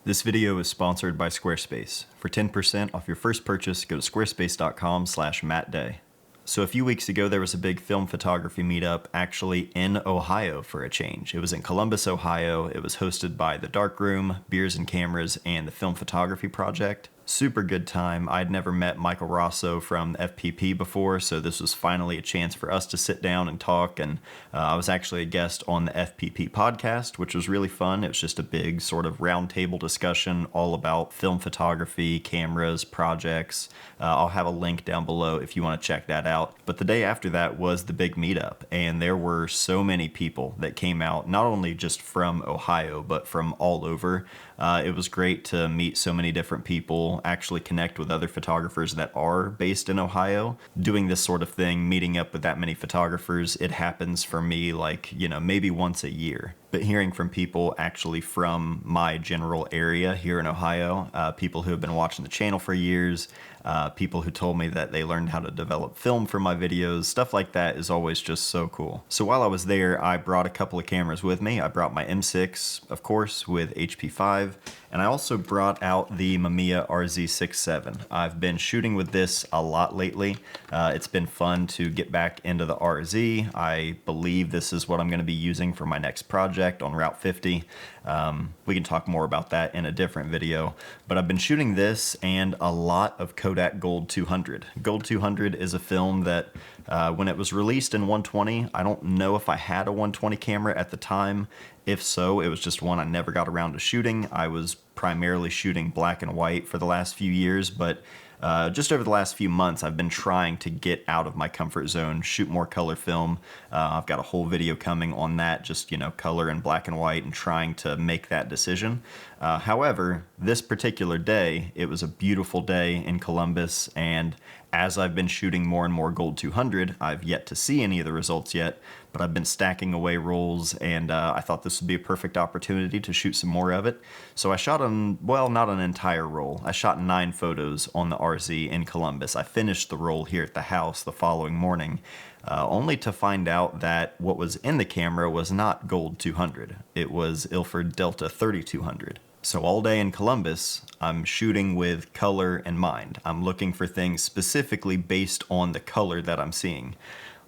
This video is sponsored by Squarespace. For 10% off your first purchase, go to squarespace.com/mattday. So a few weeks ago, there was a big film photography meetup actually in Ohio for a change. It was in Columbus, Ohio. It was hosted by The Darkroom, Beers and Cameras, and the Film Photography Project. Super good time. I'd never met Michael Rosso from FPP before, so this was finally a chance for us to sit down and talk, and I was actually a guest on the FPP podcast, which was really fun. It was just a big sort of roundtable discussion all about film photography, cameras, projects. I'll have a link down below if you want to check that out. But the day after that was the big meetup, and there were so many people that came out, not only just from Ohio, but from all over. It was great to meet so many different people, actually connect with other photographers that are based in Ohio. Doing this sort of thing, meeting up with that many photographers, it happens for me like, maybe once a year. But hearing from people actually from my general area here in Ohio, people who have been watching the channel for years, people who told me that they learned how to develop film from my videos, stuff like that is always just so cool. So while I was there, I brought a couple of cameras with me. I brought my M6, of course, with HP5, and I also brought out the Mamiya RZ67. I've been shooting with this a lot lately. It's been fun to get back into the RZ. I believe this is what I'm going to be using for my next project on Route 50. We can talk more about that in a different video, but I've been shooting this and a lot of Kodak Gold 200. Gold 200 is a film that when it was released in 120, I don't know if I had a 120 camera at the time. If so, it was just one I never got around to shooting. I was primarily shooting black and white for the last few years, but just over the last few months, I've been trying to get out of my comfort zone, shoot more color film. I've got a whole video coming on that, just, color and black and white, and trying to make that decision. However, this particular day, it was a beautiful day in Columbus, and as I've been shooting more and more Gold 200, I've yet to see any of the results yet, but I've been stacking away rolls, and I thought this would be a perfect opportunity to shoot some more of it. So I shot not an entire roll. I shot 9 photos on the RZ in Columbus. I finished the roll here at the house the following morning, only to find out that what was in the camera was not Gold 200. It was Ilford Delta 3200. So all day in Columbus, I'm shooting with color in mind. I'm looking for things specifically based on the color that I'm seeing.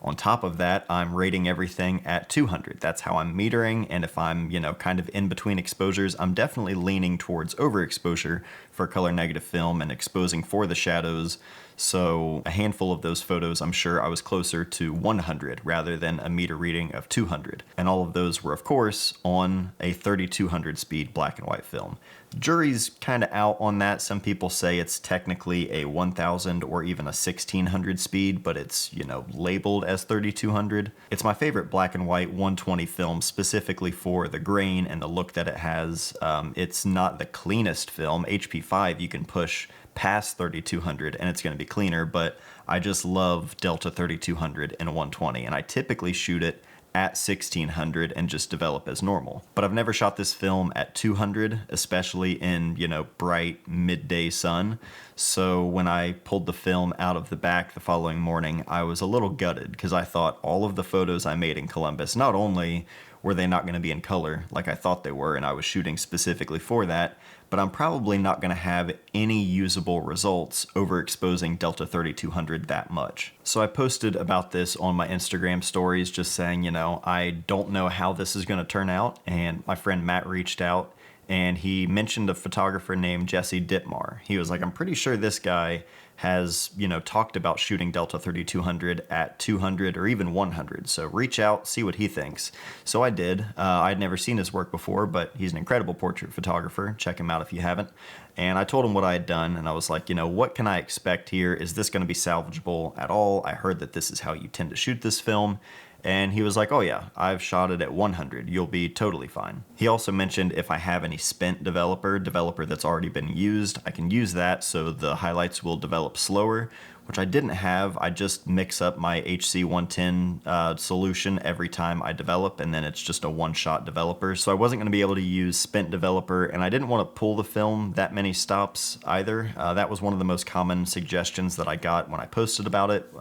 On top of that, I'm rating everything at 200. That's how I'm metering, and if I'm, kind of in between exposures, I'm definitely leaning towards overexposure for color negative film and exposing for the shadows. So a handful of those photos, I'm sure I was closer to 100 rather than a meter reading of 200. And all of those were, of course, on a 3200 speed black and white film. Jury's kind of out on that. Some people say it's technically a 1000 or even a 1600 speed, but it's, labeled as 3200. It's my favorite black and white 120 film specifically for the grain and the look that it has. It's not the cleanest film. HP5 you can push past 3200 and it's going to be cleaner, but I just love Delta 3200 in a 120, and I typically shoot it at 1600 and just develop as normal. But I've never shot this film at 200, especially in, bright midday sun. So when I pulled the film out of the back the following morning, I was a little gutted because I thought all of the photos I made in Columbus, not only were they not going to be in color like I thought they were, and I was shooting specifically for that, but I'm probably not going to have any usable results overexposing Delta 3200 that much. So I posted about this on my Instagram stories, just saying, I don't know how this is going to turn out, and my friend Matt reached out, and he mentioned a photographer named Jesse Dittmar. He was like, I'm pretty sure this guy has, talked about shooting Delta 3200 at 200 or even 100. So reach out, see what he thinks. So I did. I'd never seen his work before, but he's an incredible portrait photographer. Check him out if you haven't. And I told him what I had done, and I was like, what can I expect here? Is this going to be salvageable at all? I heard that this is how you tend to shoot this film. And he was like, oh yeah, I've shot it at 100. You'll be totally fine. He also mentioned if I have any spent developer that's already been used, I can use that so the highlights will develop slower, which I didn't have. I just mix up my HC110 solution every time I develop, and then it's just a one-shot developer. So I wasn't going to be able to use spent developer, and I didn't want to pull the film that many stops either. That was one of the most common suggestions that I got when I posted about it,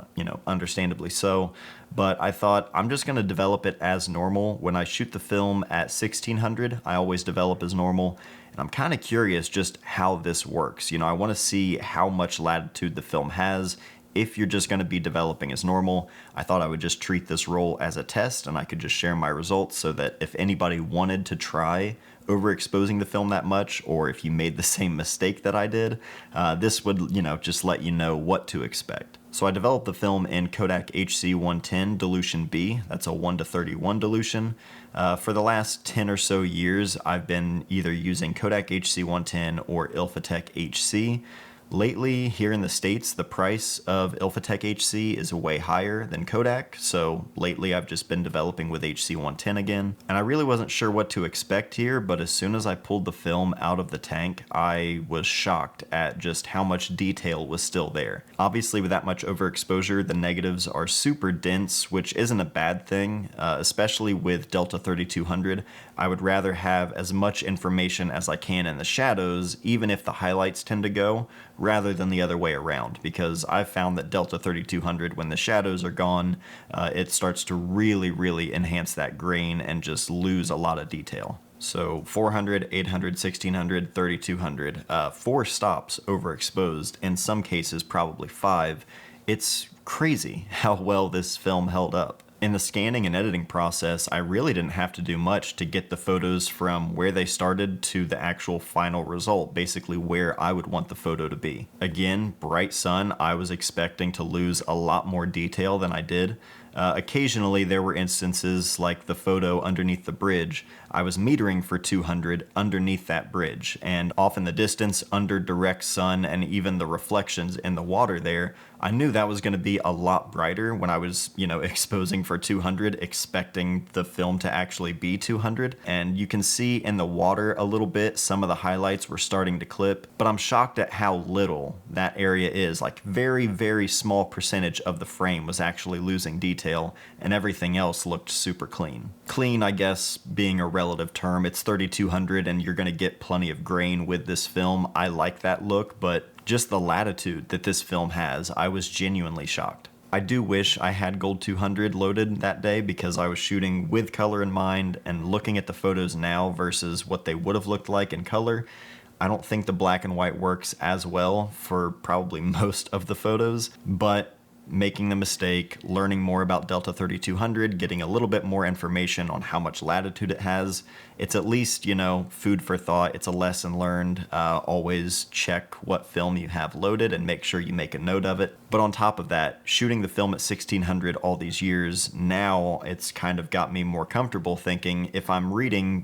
understandably so. But I thought I'm just going to develop it as normal. When I shoot the film at 1600, I always develop as normal. And I'm kind of curious just how this works. I want to see how much latitude the film has. If you're just going to be developing as normal, I thought I would just treat this roll as a test and I could just share my results so that if anybody wanted to try overexposing the film that much, or if you made the same mistake that I did, this would, just let you know what to expect. So I developed the film in Kodak HC110 dilution B. That's a 1:31 dilution. For the last 10 or so years, I've been either using Kodak HC110 or Ilfotec HC. Lately, here in the States, the price of Ilfotec HC is way higher than Kodak, so lately I've just been developing with HC110 again. And I really wasn't sure what to expect here, but as soon as I pulled the film out of the tank, I was shocked at just how much detail was still there. Obviously, with that much overexposure, the negatives are super dense, which isn't a bad thing, especially with Delta 3200. I would rather have as much information as I can in the shadows, even if the highlights tend to go, rather than the other way around, because I've found that Delta 3200, when the shadows are gone, it starts to really enhance that grain and just lose a lot of detail. So 400, 800, 1600, 3200, 4 stops overexposed, in some cases probably 5. It's crazy how well this film held up. In the scanning and editing process, I really didn't have to do much to get the photos from where they started to the actual final result, basically where I would want the photo to be. Again, bright sun, I was expecting to lose a lot more detail than I did. Occasionally there were instances like the photo underneath the bridge. I was metering for 200 underneath that bridge, and off in the distance under direct sun and even the reflections in the water there, I knew that was going to be a lot brighter when I was, exposing for 200, expecting the film to actually be 200. And you can see in the water a little bit, some of the highlights were starting to clip, but I'm shocked at how little that area is. Like very small percentage of the frame was actually losing detail, and everything else looked super clean. Clean, I guess, being a relative term. It's 3200 and you're going to get plenty of grain with this film. I like that look, but just the latitude that this film has, I was genuinely shocked. I do wish I had Gold 200 loaded that day because I was shooting with color in mind, and looking at the photos now versus what they would have looked like in color, I don't think the black and white works as well for probably most of the photos, but making the mistake, learning more about Delta 3200, getting a little bit more information on how much latitude it has, it's at least, food for thought. It's a lesson learned. Always check what film you have loaded and make sure you make a note of it. But on top of that, shooting the film at 1600 all these years, now it's kind of got me more comfortable thinking if I'm reading,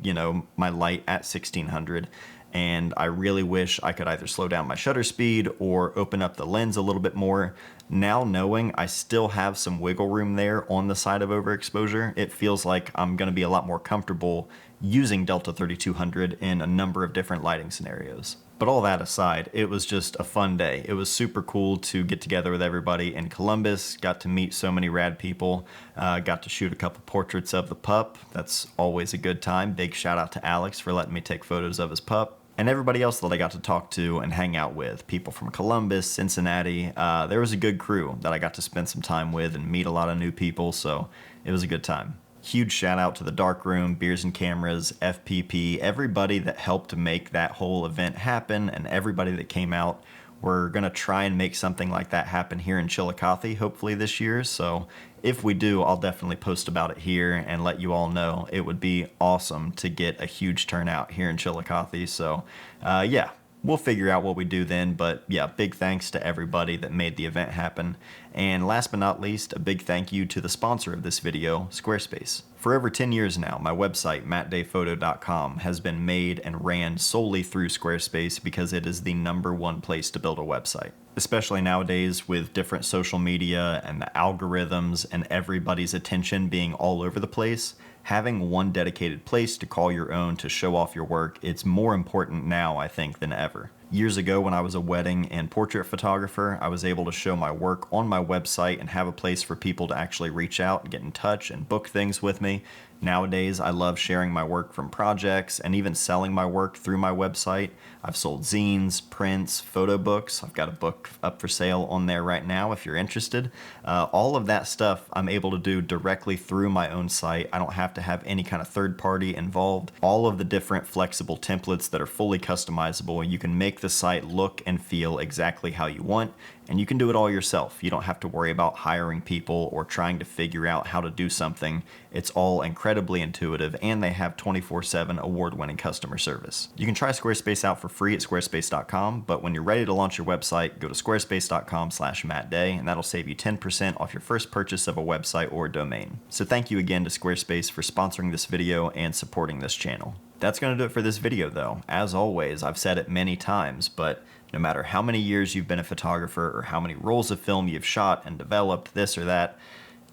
my light at 1600, and I really wish I could either slow down my shutter speed or open up the lens a little bit more. Now knowing I still have some wiggle room there on the side of overexposure, it feels like I'm going to be a lot more comfortable using Delta 3200 in a number of different lighting scenarios. But all that aside, it was just a fun day. It was super cool to get together with everybody in Columbus, got to meet so many rad people, got to shoot a couple portraits of the pup. That's always a good time. Big shout out to Alex for letting me take photos of his pup. And everybody else that I got to talk to and hang out with, people from Columbus, Cincinnati. There was a good crew that I got to spend some time with and meet a lot of new people, so it was a good time. Huge shout out to the Darkroom, Beers and Cameras, FPP, everybody that helped make that whole event happen, and everybody that came out. We're going to try and make something like that happen here in Chillicothe, hopefully this year. So if we do, I'll definitely post about it here and let you all know. It would be awesome to get a huge turnout here in Chillicothe. So yeah, we'll figure out what we do then. But yeah, big thanks to everybody that made the event happen. And last but not least, a big thank you to the sponsor of this video, Squarespace. For over 10 years now, my website, mattdayphoto.com, has been made and ran solely through Squarespace because it is the #1 place to build a website. Especially nowadays with different social media and the algorithms and everybody's attention being all over the place, having one dedicated place to call your own to show off your work, it's more important now, I think, than ever. Years ago when I was a wedding and portrait photographer, I was able to show my work on my website and have a place for people to actually reach out and get in touch and book things with me. Nowadays, I love sharing my work from projects and even selling my work through my website. I've sold zines, prints, photo books. I've got a book up for sale on there right now if you're interested. All of that stuff I'm able to do directly through my own site. I don't have to have any kind of third party involved. All of the different flexible templates that are fully customizable. You can make the site look and feel exactly how you want, and you can do it all yourself. You don't have to worry about hiring people or trying to figure out how to do something. It's all incredibly intuitive, and they have 24/7 award-winning customer service. You can try Squarespace out for free at squarespace.com, but when you're ready to launch your website, go to squarespace.com/mattday, and that'll save you 10% off your first purchase of a website or domain. So thank you again to Squarespace for sponsoring this video and supporting this channel. That's going to do it for this video though. As always, I've said it many times, but no matter how many years you've been a photographer or how many rolls of film you've shot and developed, this or that,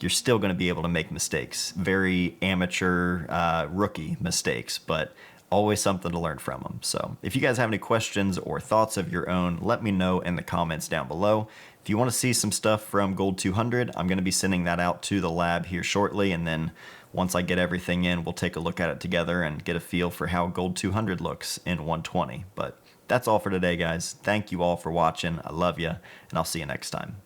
you're still going to be able to make mistakes. Very amateur, rookie mistakes, but always something to learn from them. So if you guys have any questions or thoughts of your own, let me know in the comments down below. If you want to see some stuff from Gold 200, I'm going to be sending that out to the lab here shortly, and then once I get everything in, we'll take a look at it together and get a feel for how Gold 200 looks in 120. But that's all for today, guys. Thank you all for watching. I love you, and I'll see you next time.